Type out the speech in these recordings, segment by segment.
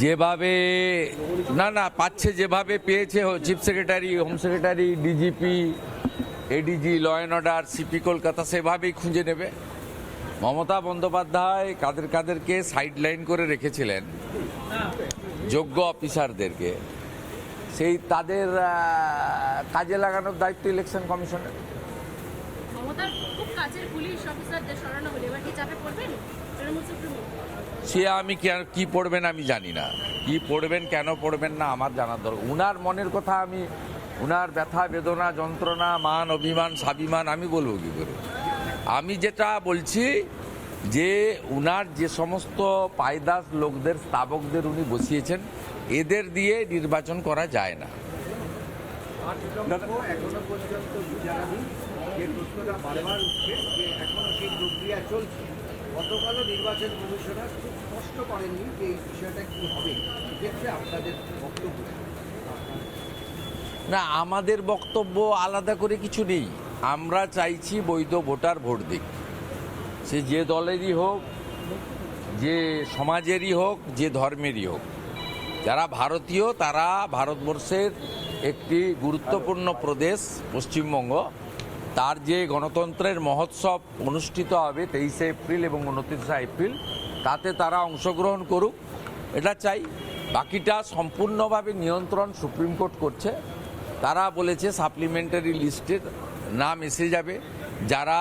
যেভাবে না পাচ্ছে, যেভাবে পেয়েছে chief secretary, home secretary, DGP, ADG, law and order, CP Kolkata, সেভাবেই খুঁজে নেবে। মমতা বন্দ্যোপাধ্যায় কাদেরকে সাইডলাইন করে রেখেছিলেন, যোগ্য অফিসারদেরকে, সেই তাদের কাজে লাগানোর দায়িত্ব ইলেকশন কমিশনের। সে আমি কি পড়বেন আমি জানি না, কি পড়বেন কেন পড়বেন না আমার জানার দরকার। উনার মনের কথা আমি, উনার ব্যথা বেদনা যন্ত্রণা মান অভিমান স্বাভিমান আমি বলবো কি করে? আমি যেটা বলছি যে উনার যে সমস্ত পায়দাস লোকদের, স্থাবকদের উনি বসিয়েছেন, এদের দিয়ে নির্বাচন করা যায় না। এখনো পর্যন্ত বিচারাধী যে প্রশ্নটা বারবার উঠছে যে এখনো সেই প্রক্রিয়া চলছে। গতকালও নির্বাচন কমিশনার খুব স্পষ্ট করেননি যে এই বিষয়টা কি হবে, এক্ষেত্রে আপনাদের বক্তব্য? না, আমাদের বক্তব্য আলাদা করে কিছু নেই। আমরা চাইছি বৈধ ভোটার ভোট দিক, সে যে দলেরই হোক, যে সমাজেরই হোক, যে ধর্মেরই হোক। যারা ভারতীয় তারা ভারতবর্ষের একটি গুরুত্বপূর্ণ প্রদেশ পশ্চিমবঙ্গ, তার যে গণতন্ত্রের মহোৎসব অনুষ্ঠিত হবে 23শে এপ্রিল এবং 29শে এপ্রিল, তাতে তারা অংশগ্রহণ করুক, এটা চাই। বাকিটা সম্পূর্ণভাবে নিয়ন্ত্রণ সুপ্রিম কোর্ট করছে। তারা বলেছে সাপ্লিমেন্টারি লিস্টের নাম এসে যাবে, যারা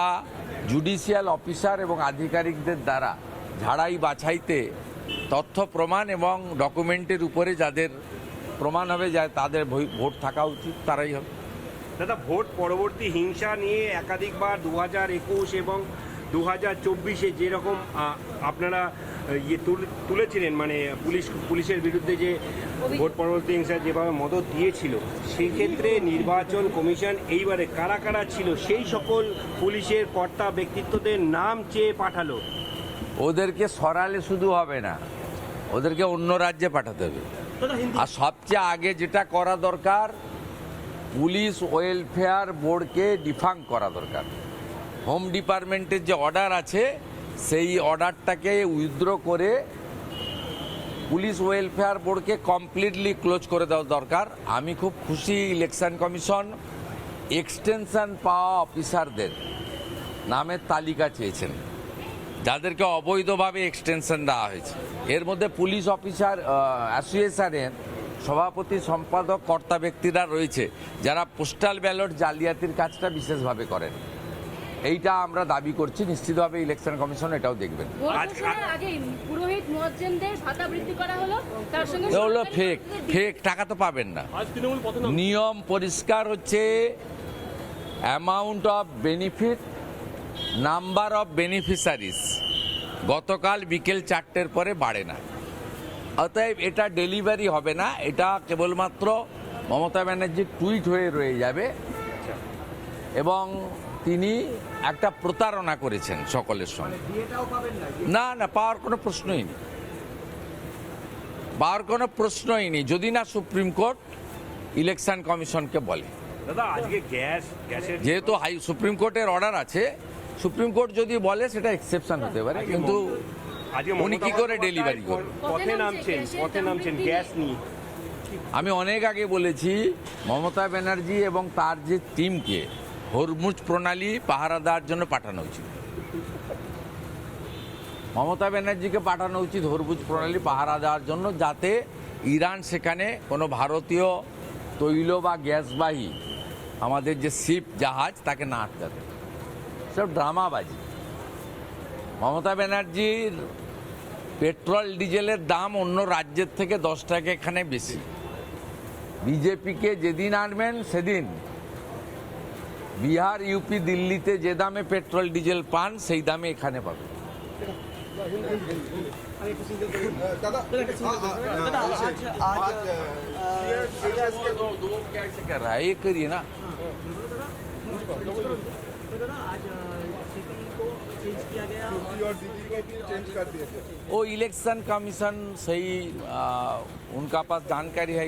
জুডিশিয়াল অফিসার এবং আধিকারিকদের দ্বারা ঝাড়াই বাছাইতে তথ্য প্রমাণ এবং ডকুমেন্টের উপরে যাদের প্রমাণ হবে যা তাদের ভোট থাকা উচিত, তারাই হবে। দাদা, ভোট পরবর্তী হিংসা নিয়ে একাধিকবার 2021 এবং 2024-এ যেরকম আপনারা তুলেছিলেন, মানে পুলিশের বিরুদ্ধে যে ভোট পরবর্তী হিংসা যেভাবে মদত দিয়েছিল, সেই ক্ষেত্রে নির্বাচন কমিশন এইবারে কারা কারা ছিল সেই সকল পুলিশের কর্তা ব্যক্তিত্বদের নাম চেয়ে পাঠালো। ওদেরকে সরালে শুধু হবে না, ওদেরকে অন্য রাজ্যে পাঠাতে হবে। আর সবচেয়ে আগে যেটা করা দরকার, পুলিশ ওয়েলফেয়ার বোর্ডকে ডিফাঙ্ক করা দরকার। হোম ডিপার্টমেন্টের যে অর্ডার আছে সেই অর্ডারটাকে উইথড্র করে পুলিশ ওয়েলফেয়ার বোর্ডকে কমপ্লিটলি ক্লোজ করে দেওয়া দরকার। আমি খুব খুশি ইলেকশন কমিশন এক্সটেনশন পাওয়া অফিসারদের নামের তালিকা চেয়েছেন, যাদেরকে অবৈধভাবে এক্সটেনশন দেওয়া হয়েছে। এর মধ্যে পুলিশ অফিসার অ্যাসোসিয়েশনের সভাপতি, সম্পাদক, কর্তা ব্যক্তিরা রয়েছে যারা পোস্টাল ব্যালট জালিয়াতির কাজটা বিশেষভাবে করেন। এইটা আমরা দাবি করছি, নিশ্চিতভাবে ইলেকশন কমিশন এটাও দেখবেন। এগুলো ফেক টাকা তো পাবেন না। নিয়ম পরিষ্কার হচ্ছে, amount of benefit, number of beneficiaries গতকাল বিকেল 4টের পরে বাড়ে না। অতএব এটা ডেলিভারি হবে না, এটা কেবলমাত্র মমতা ব্যানার্জির টুইট হয়ে রয়ে যাবে এবং তিনি একটা প্রতারণা করেছেন সকলের সঙ্গে। না না, পাওয়ার কোনো প্রশ্নই নেই, পাওয়ার কোনো প্রশ্নই নেই যদি না সুপ্রিম কোর্ট ইলেকশন কমিশনকে বলে। দাদা, আজকে যেহেতু সুপ্রিম কোর্টের অর্ডার আছে, সুপ্রিম কোর্ট যদি বলে সেটা এক্সেপশন হতে পারে, কিন্তু উনি কি করে ডেলিভারি করবেন? পথে নামছেন গ্যাস নিয়ে। আমি অনেক আগে বলেছি, মমতা ব্যানার্জি এবং তার যে টিমকে হরমুজ প্রণালী পাহারা দেওয়ার জন্য পাঠানো উচিত। মমতা ব্যানার্জিকে পাঠানো উচিত হরমুজ প্রণালী পাহারা দেওয়ার জন্য, যাতে ইরান সেখানে কোনো ভারতীয় তৈল বা গ্যাসবাহী আমাদের যে শিপ জাহাজ তাকে না আটকাতে। সব ড্রামাবাজি। মমতা ব্যানার্জির পেট্রোল ডিজেলের দাম অন্য রাজ্যের থেকে 10 টাকা এখানে বেশি। বিজেপিকে যেদিন আনবেন সেদিন বিহার, ইউপি, দিল্লিতে যে দামে পেট্রোল ডিজেল পান সেই দামে এখানে পাবেন। ये करिए ना। वो इलेक्शन कमीशन सही उनका पास जानकारी है।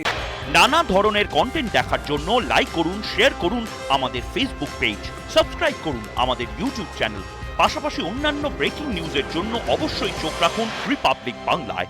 নানা ধরনের কন্টেন্ট দেখার জন্য লাইক করুন, শেয়ার করুন আমাদের ফেসবুক পেজ, সাবস্ক্রাইব করুন আমাদের ইউটিউব চ্যানেল, পাশাপাশি অন্যান্য ব্রেকিং নিউজের জন্য অবশ্যই চোখ রাখুন রিপাবলিক বাংলায়।